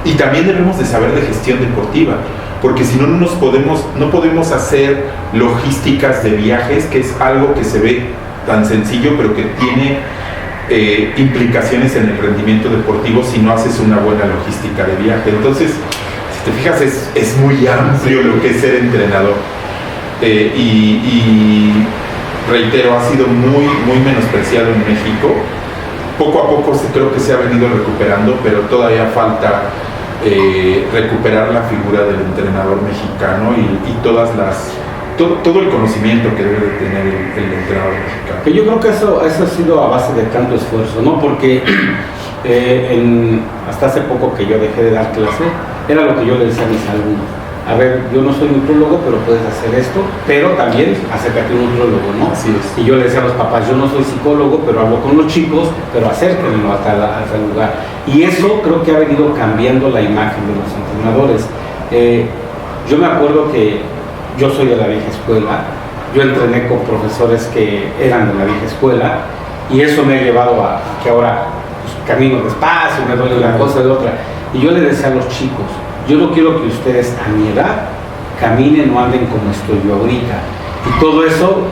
Y también debemos de saber de gestión deportiva, porque si no, no podemos hacer logísticas de viajes, que es algo que se ve tan sencillo, pero que tiene implicaciones en el rendimiento deportivo si no haces una buena logística de viaje. Entonces, si te fijas, es muy amplio lo que es ser entrenador. Reitero, ha sido muy, muy menospreciado en México. Poco a poco creo que se ha venido recuperando, pero todavía falta recuperar la figura del entrenador mexicano y todo el conocimiento que debe de tener el entrenador mexicano. Que yo creo que eso ha sido a base de tanto esfuerzo, ¿no? Porque hasta hace poco que yo dejé de dar clase, era lo que yo le decía a mis alumnos: a ver, yo no soy nutriólogo, pero puedes hacer esto, pero también acércate a un nutriólogo, ¿no? Así es. Y yo le decía a los papás: yo no soy psicólogo, pero hablo con los chicos, pero acérquenlo hasta el lugar. Y eso creo que ha venido cambiando la imagen de los entrenadores. Yo me acuerdo que yo soy de la vieja escuela, yo entrené con profesores que eran de la vieja escuela, y eso me ha llevado a que ahora pues, camino despacio, me duele una cosa de otra. Y yo le decía a los chicos: yo no quiero que ustedes a mi edad caminen o anden como estoy yo ahorita. Y todo eso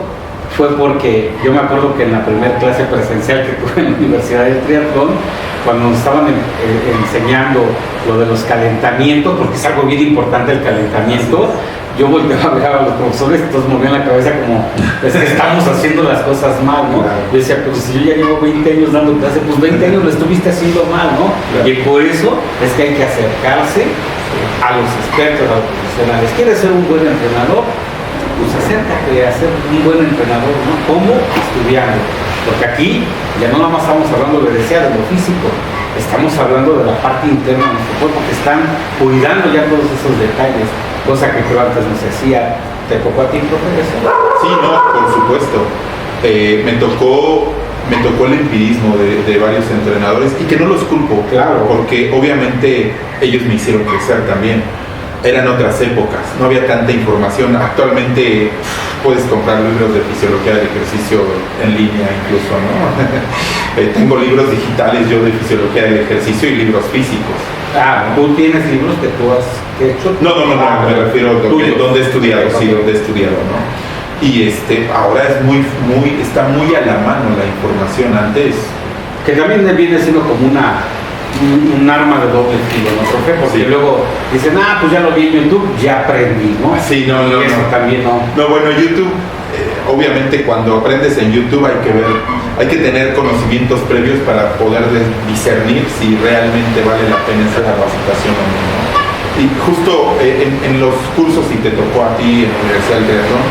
fue porque yo me acuerdo que en la primera clase presencial que tuve en la Universidad del Triatlón, cuando nos estaban enseñando lo de los calentamientos, porque es algo bien importante el calentamiento, yo volteaba a ver a los profesores y todos movían la cabeza como: es que estamos haciendo las cosas mal, ¿no? Yo decía: pues si yo ya llevo 20 años dando clase, pues 20 años lo estuviste haciendo mal, ¿no? Y por eso es que hay que acercarse a los expertos, a los profesionales. ¿Quieres ser un buen entrenador? Pues acércate a ser un buen entrenador, ¿no? ¿Cómo? Estudiando. Porque aquí ya no nada más estamos hablando, le decía, de lo físico, estamos hablando de la parte interna de nuestro cuerpo, que están cuidando ya todos esos detalles, cosa que creo antes no se hacía. ¿Te tocó a ti, profesor? Sí, no, por supuesto. Me tocó el empirismo de varios entrenadores, y que no los culpo, claro, porque obviamente ellos me hicieron crecer también. Eran otras épocas, no había tanta información. Actualmente puedes comprar libros de fisiología del ejercicio en línea incluso, ¿no? Tengo libros digitales yo de fisiología del ejercicio y libros físicos. ¿Tú tienes libros que tú has hecho? No, me refiero a donde he estudiado, sí, donde he estudiado, ¿no? Y ahora está muy a la mano la información. Antes, que también viene siendo como un arma de doble filo, ¿no, profe? Porque sí. Luego dicen: pues ya lo vi en YouTube, ya aprendí, ¿no? Sí, no. Eso también no. No, bueno, YouTube, obviamente cuando aprendes en YouTube hay que tener conocimientos previos para poder discernir si realmente vale la pena esa capacitación o no. Y justo en los cursos, si te tocó a ti en la Universidad del Triatlón,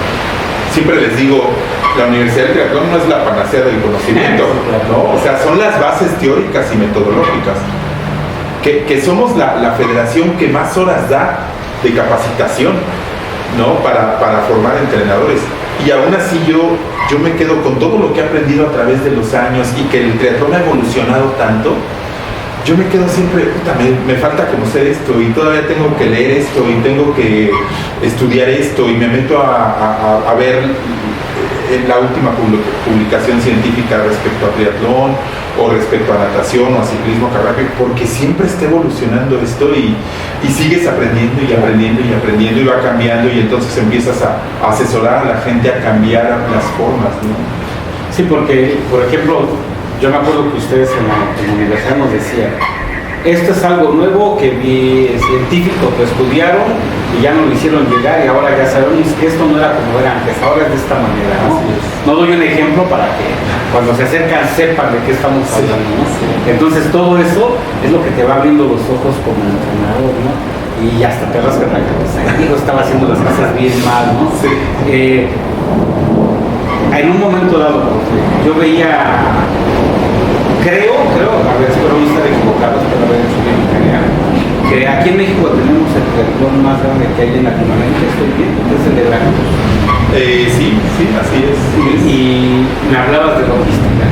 siempre les digo: la Universidad del Triatlón no es la panacea del conocimiento, ¿no? O sea, son las bases teóricas y metodológicas. Que somos la federación que más horas da de capacitación, ¿no? Para formar entrenadores. Y aún así yo me quedo con todo lo que he aprendido a través de los años, y que el triatlón ha evolucionado tanto. Yo me quedo siempre: me falta conocer esto, y todavía tengo que leer esto, y tengo que estudiar esto, y me meto a ver la última publicación científica respecto a triatlón, o respecto a natación, o a ciclismo carrera, porque siempre está evolucionando esto, y sigues aprendiendo y aprendiendo y aprendiendo, y va cambiando, y entonces empiezas a asesorar a la gente a cambiar las formas, ¿no? Sí, porque, por ejemplo, yo me acuerdo que ustedes en la universidad nos decían: esto es algo nuevo que mi científicos lo estudiaron y ya nos lo hicieron llegar y ahora ya sabemos que esto no era como era antes, ahora es de esta manera, ¿no? No doy un ejemplo para que cuando se acercan sepan de qué estamos hablando, ¿no? Entonces todo eso es lo que te va abriendo los ojos como entrenador, ¿no? Y hasta te rascan la cabeza. Digo, estaba haciendo las cosas bien mal, ¿no? Sí. En un momento dado, yo veía, creo, a ver, espero no estar equivocado, espero haber hecho bien mi tarea, que aquí en México tenemos el triatlón más grande que hay en Latinoamérica, estoy bien, es el de Veracruz. Sí, así es. Y me hablabas de logística,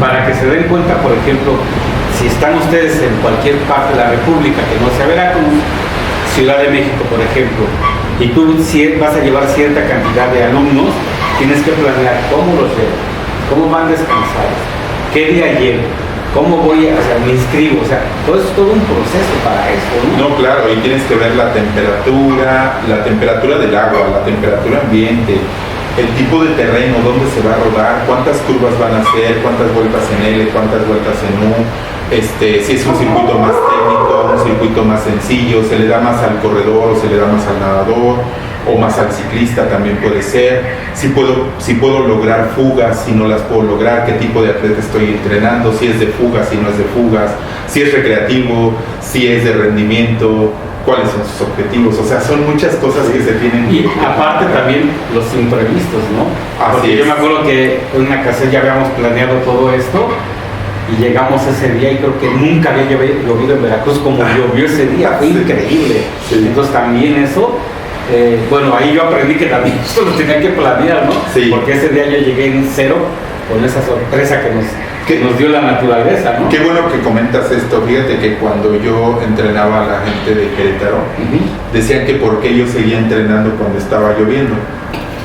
para que se den cuenta, por ejemplo, si están ustedes en cualquier parte de la República, que no sea Veracruz, Ciudad de México, por ejemplo, y tú vas a llevar cierta cantidad de alumnos, tienes que planear cómo los llevo, cómo van descansados, qué día llevo, cómo voy a, me inscribo, todo es todo un proceso para eso, ¿no? No, claro, y tienes que ver la temperatura del agua, la temperatura ambiente, el tipo de terreno, dónde se va a rodar, cuántas curvas van a hacer, cuántas vueltas en L, cuántas vueltas en U, si es un circuito más técnico, un circuito más sencillo, se le da más al corredor o se le da más al nadador o más al ciclista también puede ser, si puedo lograr fugas, si no las puedo lograr, qué tipo de atleta estoy entrenando, si es de fugas, si no es de fugas, si es recreativo, si es de rendimiento, cuáles son sus objetivos, son muchas cosas que se tienen. Y aparte también los imprevistos, ¿no? Porque yo me acuerdo que en una ocasión ya habíamos planeado todo esto y llegamos ese día y creo que nunca había llovido en Veracruz como llovió ese día, fue increíble. Sí. Entonces también eso, ahí yo aprendí que también esto lo tenía que planear, ¿no? Sí. Porque ese día yo llegué en cero con esa sorpresa que nos dio la naturaleza, ¿no? Qué bueno que comentas esto. Fíjate que cuando yo entrenaba a la gente de Querétaro, decían que por qué yo seguía entrenando cuando estaba lloviendo.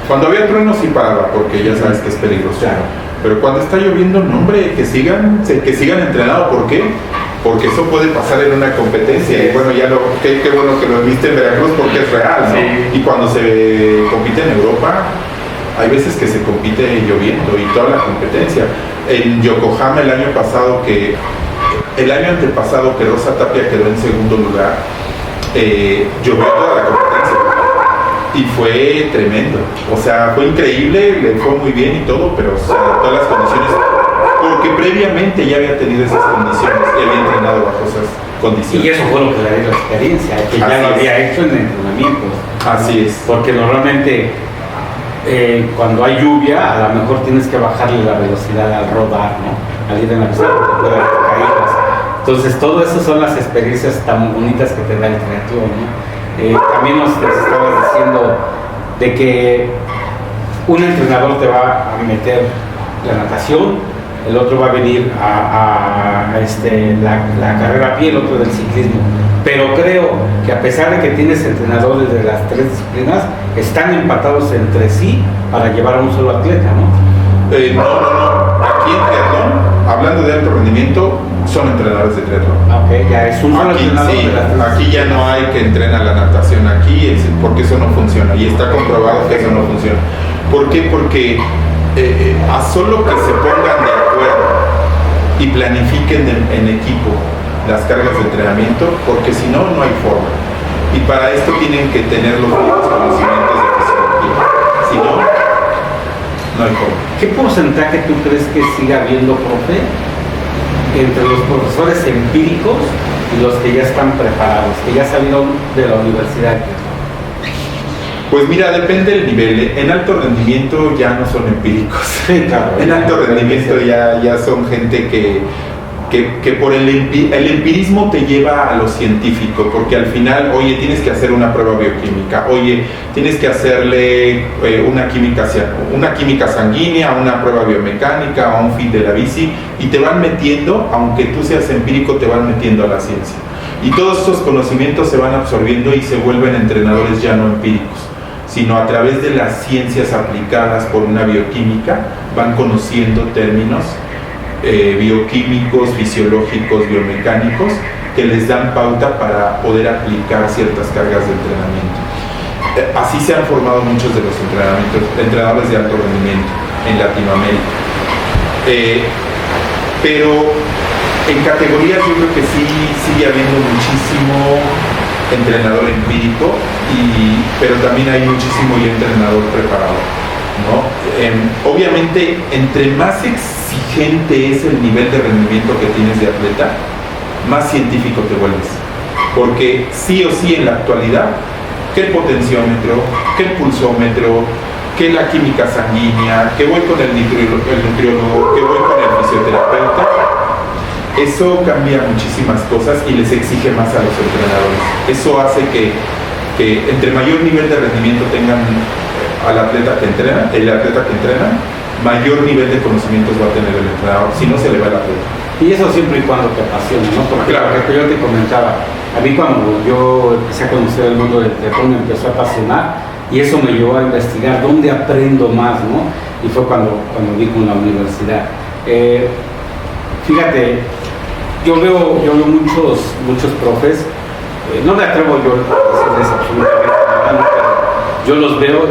Cuando había trueno sí paraba, porque ya sabes que es peligroso. Claro. Pero cuando está lloviendo, no hombre, que sigan entrenando. ¿Por qué? Porque eso puede pasar en una competencia. Sí. Y bueno, qué bueno que lo viste en Veracruz porque es real, ¿no? Sí. Y cuando se compite en Europa, hay veces que se compite lloviendo y toda la competencia. En Yokohama el año antepasado que Rosa Tapia quedó en segundo lugar, llovió toda la competencia y fue tremendo, fue increíble, le fue muy bien y todo, pero todas las condiciones, porque previamente ya había tenido esas condiciones y había entrenado bajo esas condiciones. Y eso fue lo que le dio la experiencia, que ya lo había hecho en entrenamientos. Así es. Porque normalmente cuando hay lluvia, a lo mejor tienes que bajarle la velocidad al rodar, ¿no? Al ir en la bicicleta, porque puede haber caídas. Entonces, todo eso son las experiencias tan bonitas que te da el triatlón, ¿no? También nos estabas diciendo de que un entrenador te va a meter la natación, el otro va a venir a la carrera a pie, el otro del ciclismo. Pero creo que a pesar de que tienes entrenadores de las tres disciplinas, están empatados entre sí para llevar a un solo atleta, ¿no? No. Aquí en triatlón, hablando de alto rendimiento, son entrenadores de triatlón. Ok, ya es un solo entrenador sí, de las tres. Aquí ya no hay que entrenar la natación aquí, porque eso no funciona. Y está comprobado que eso no funciona. ¿Por qué? Porque a solo que se pongan de acuerdo y planifiquen en equipo las cargas de entrenamiento, porque si no, no hay forma. Y para esto tienen que tener los mismos conocimientos de fisiología. Si no, no hay forma. ¿Qué porcentaje tú crees que siga habiendo, profe, entre los profesores empíricos y los que ya están preparados, que ya salieron de la universidad? Pues mira, depende del nivel. En alto rendimiento ya no son empíricos. Sí, claro. En alto rendimiento ya son gente que por el empirismo te lleva a lo científico, porque al final, oye, tienes que hacer una prueba bioquímica, oye, tienes que hacerle una química sanguínea, una prueba biomecánica, un fit de la bici, y te van metiendo, aunque tú seas empírico, te van metiendo a la ciencia. Y todos esos conocimientos se van absorbiendo y se vuelven entrenadores ya no empíricos, sino a través de las ciencias aplicadas por una bioquímica, van conociendo términos bioquímicos, fisiológicos, biomecánicos, que les dan pauta para poder aplicar ciertas cargas de entrenamiento. Así se han formado muchos de los entrenadores de alto rendimiento en Latinoamérica. Pero En categorías yo creo que sí sigue habiendo muchísimo entrenador empírico, pero también hay muchísimo ya entrenador preparado, ¿no? Obviamente, entre más exigente es el nivel de rendimiento que tienes de atleta, más científico te vuelves. Porque sí o sí en la actualidad, que el potenciómetro, que el pulsómetro, que la química sanguínea, que voy con el nutriólogo, que voy con el fisioterapeuta, eso cambia muchísimas cosas y les exige más a los entrenadores. Eso hace que entre mayor nivel de rendimiento tengan el atleta que entrena, mayor nivel de conocimientos va a tener el entrenador, si no se le va el atleta. Y eso siempre y cuando te apasione, ¿no? Porque claro, lo que yo te comentaba, a mí cuando yo empecé a conocer el mundo del triatlón me empezó a apasionar y eso me llevó a investigar dónde aprendo más, ¿no? Y fue cuando di con la universidad. Fíjate, yo veo muchos profes, no me atrevo yo a decirles absolutamente nada, pero yo los veo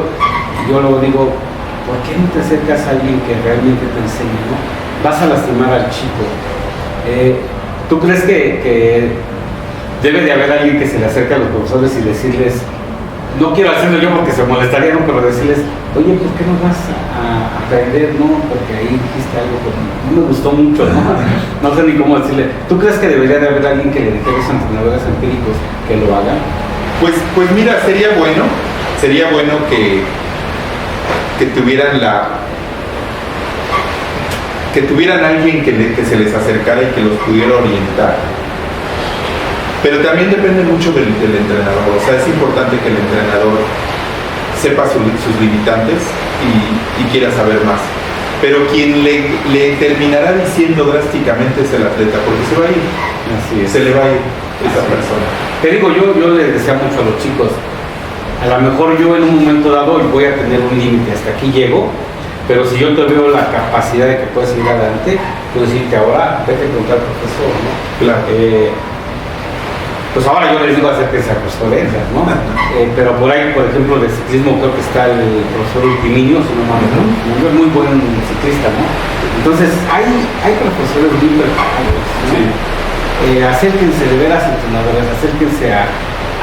y yo luego digo, ¿por qué no te acercas a alguien que realmente te enseñe, no? Vas a lastimar al chico. ¿Tú crees que debe de haber alguien que se le acerque a los profesores y decirles, no quiero hacerlo yo porque se molestaría, ¿no? Pero decirles, oye, ¿por qué no vas a aprender, no? Porque ahí dijiste algo que no me gustó mucho, ¿no? No sé ni cómo decirle. ¿Tú crees que debería de haber alguien que le dijera a los entrenadores empíricos que lo hagan? Pues mira, sería bueno que tuvieran alguien que se les acercara y que los pudiera orientar. Pero también depende mucho del entrenador. O sea, es importante que el entrenador sepa sus limitantes y quiera saber más. Pero quien le terminará diciendo drásticamente es el atleta, porque se va a ir. Así es. Se le va a ir esa persona. Te digo, yo les decía mucho a los chicos, a lo mejor yo en un momento dado voy a tener un límite, hasta aquí llego, pero si yo te veo la capacidad de que puedes ir adelante, puedo decirte ahora, vete con tal profesor, ¿no? Claro. Pues ahora yo les digo acérquense a conferencias, ¿no? Pero por ahí, por ejemplo, de ciclismo creo que está el profesor Ultiminio, si no mal recuerdo, es muy buen ciclista, ¿no? Entonces, hay profesores muy preparados, ¿no? Sí. Acérquense de veras entrenadores, acérquense a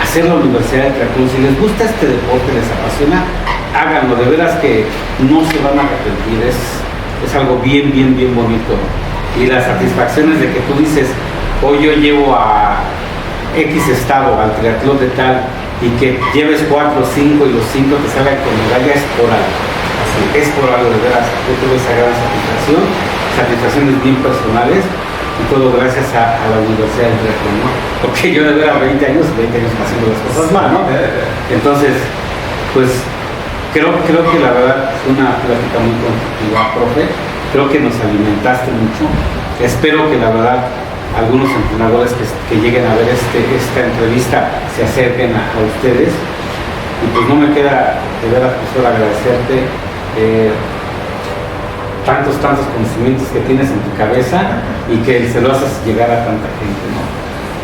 hacer la Universidad de Triatlón. Si les gusta este deporte, les apasiona, háganlo, de veras que no se van a arrepentir, es algo bien bonito. Y las satisfacciones de que tú dices, hoy yo llevo a X estado al triatlón de tal y que lleves 4 o 5 y los 5 te salgan con medalla, es por algo. Así, es por algo, de veras. Yo tuve esa gran satisfacciones bien personales y todo gracias a la Universidad del Triatlón, ¿no? Porque yo de veras 20 años haciendo las cosas mal, ¿no? Entonces, pues creo que la verdad fue una plática muy constructiva, profe. Creo que nos alimentaste mucho. Espero que la verdad algunos entrenadores que lleguen a ver esta entrevista se acerquen a ustedes. Y pues no me queda de veras, profesor, agradecerte tantos conocimientos que tienes en tu cabeza y que se lo haces llegar a tanta gente, ¿no?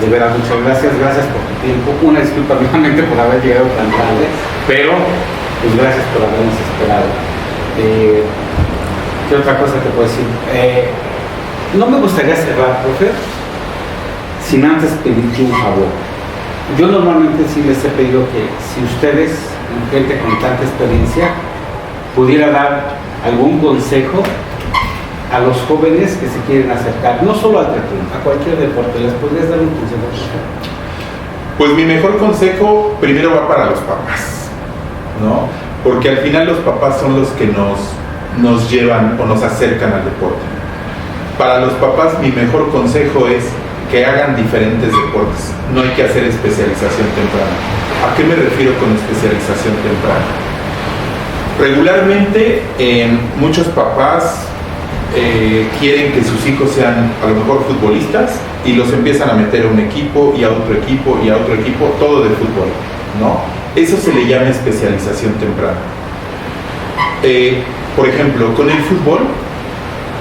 De veras, muchas gracias por tu tiempo. Una disculpa nuevamente por haber llegado tan tarde, pero pues gracias por habernos esperado. ¿Qué otra cosa te puedo decir? No me gustaría cerrar, profe, sin antes pedirte un favor. Yo normalmente sí les he pedido que si ustedes, gente con tanta experiencia, pudiera dar algún consejo a los jóvenes que se quieren acercar, no solo al triatlón, a cualquier deporte, ¿les podrías dar un consejo? Pues mi mejor consejo primero va para los papás, ¿no? Porque al final los papás son los que nos llevan o nos acercan al deporte. Para los papás mi mejor consejo es que hagan diferentes deportes, no hay que hacer especialización temprana. ¿A qué me refiero con especialización temprana? Regularmente muchos papás quieren que sus hijos sean a lo mejor futbolistas y los empiezan a meter a un equipo y a otro equipo y a otro equipo, todo de fútbol, ¿no? Eso se le llama especialización temprana. Por ejemplo, con el fútbol,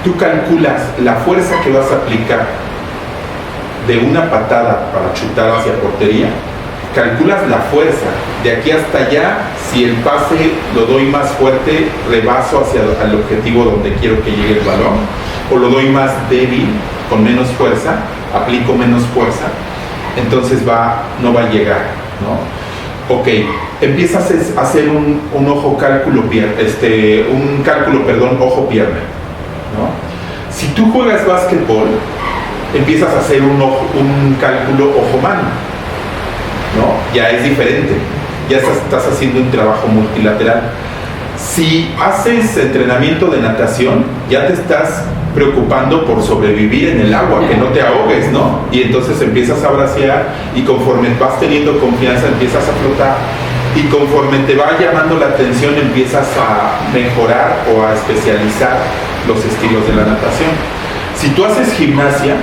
tú calculas la fuerza que vas a aplicar de una patada para chutar hacia portería, calculas la fuerza. De aquí hasta allá, si el pase lo doy más fuerte, rebaso hacia el objetivo donde quiero que llegue el balón, o lo doy más débil, con menos fuerza, aplico menos fuerza, entonces no va a llegar, ¿no? Ok, empiezas a hacer un ojo cálculo, ojo-pierna, ¿no? Si tú juegas básquetbol, empiezas a hacer un cálculo ojo-mano, ¿no? Ya es diferente, ya estás haciendo un trabajo multilateral. Si haces entrenamiento de natación, ya te estás preocupando por sobrevivir en el agua, que no te ahogues, ¿no? Y entonces empiezas a bracear y conforme vas teniendo confianza empiezas a flotar y conforme te va llamando la atención empiezas a mejorar o a especializar los estilos de la natación. Si tú haces gimnasia,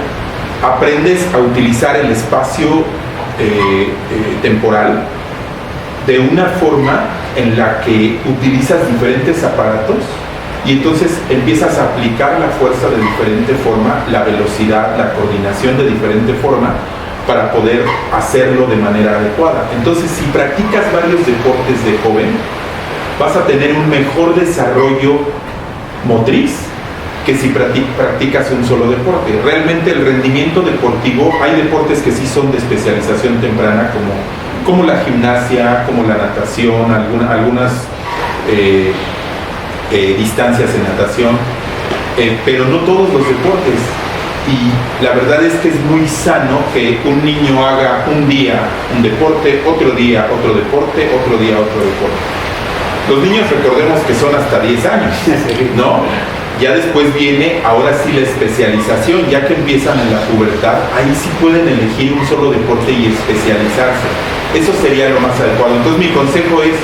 aprendes a utilizar el espacio temporal de una forma en la que utilizas diferentes aparatos y entonces empiezas a aplicar la fuerza de diferente forma, la velocidad, la coordinación de diferente forma para poder hacerlo de manera adecuada. Entonces, si practicas varios deportes de joven, vas a tener un mejor desarrollo motriz que si practicas un solo deporte. Realmente el rendimiento deportivo, hay deportes que sí son de especialización temprana, como la gimnasia, como la natación, algunas distancias en natación, pero no todos los deportes. Y la verdad es que es muy sano que un niño haga un día un deporte, otro día otro deporte, otro día otro deporte. Los niños, recordemos que son hasta 10 años, ¿no? Ya después viene, ahora sí, la especialización, ya que empiezan en la pubertad, ahí sí pueden elegir un solo deporte y especializarse. Eso sería lo más adecuado. Entonces mi consejo es,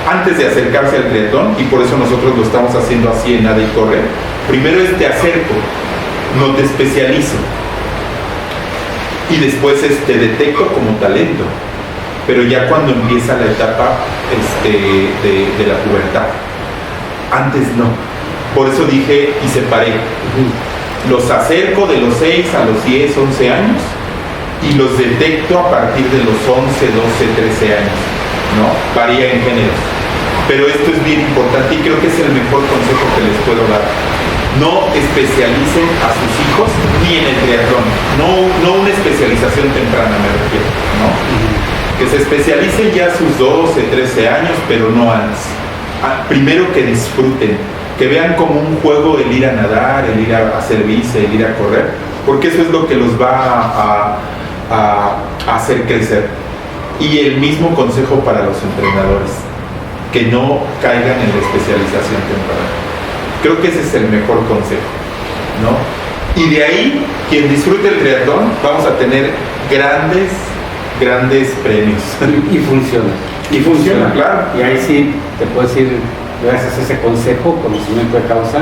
antes de acercarse al triatlón, y por eso nosotros lo estamos haciendo así en Nada y Corre, primero te acerco, no te especializo, y después te detecto como talento, pero ya cuando empieza la etapa de la pubertad. Antes no. Por eso dije y separé. Los acerco de los 6 a los 10, 11 años y los detecto a partir de los 11, 12, 13 años, ¿no? Varía en géneros. Pero esto es bien importante y creo que es el mejor consejo que les puedo dar. No especialicen a sus hijos ni en el triatlón. No una especialización temprana, me refiero, ¿no? Que se especialicen ya a sus 12, 13 años, pero no antes. Primero que disfruten, que vean como un juego el ir a nadar, el ir a hacer bici, el ir a correr, porque eso es lo que los va a hacer crecer. Y el mismo consejo para los entrenadores, que no caigan en la especialización temprana. Creo que ese es el mejor consejo, ¿no? Y de ahí, quien disfrute el triatlón, vamos a tener grandes premios. Y funciona. Y funciona, claro. Y ahí sí te puedo decir, gracias a ese consejo, conocimiento de causa,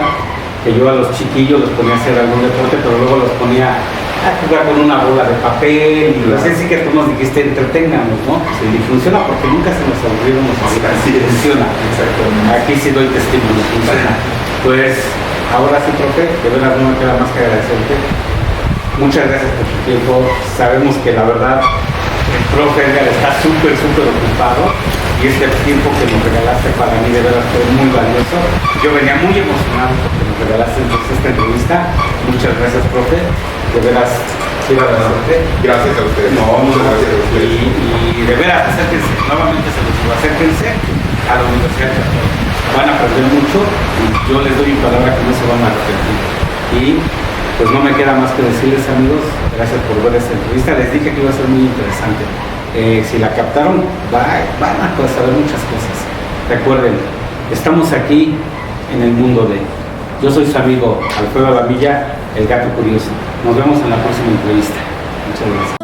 que yo a los chiquillos los ponía a hacer algún deporte, pero luego los ponía a jugar con una bola de papel, y claro. así que tú nos dijiste, entreténganos, ¿no? Sí. Y funciona porque nunca se nos aburrimos así. Funciona. Exactamente. Aquí sí doy testimonio, funciona. Pues, ahora sí, profe, de verdad no me queda más que agradecerte. Muchas gracias por tu tiempo. Sabemos que la verdad el profe Edgar está súper ocupado y este tiempo que nos regalaste para mí de verdad fue muy valioso. Yo venía muy emocionado porque nos regalaste entonces esta entrevista. Muchas gracias, profe. De veras, quiero agradecerte. Gracias a ustedes. No, muchas gracias a ustedes. ustedes. Y de veras, acérquense, nuevamente se los digo, acérquense a la Universidad de Triatlón. Van a aprender mucho y yo les doy mi palabra que no se van a arrepentir. Y pues no me queda más que decirles, amigos, gracias por ver esta entrevista. Les dije que iba a ser muy interesante. Si la captaron, van a saber muchas cosas. Recuerden, estamos aquí en el mundo de... Yo soy su amigo Alfredo Lamilla, el gato curioso. Nos vemos en la próxima entrevista. Muchas gracias.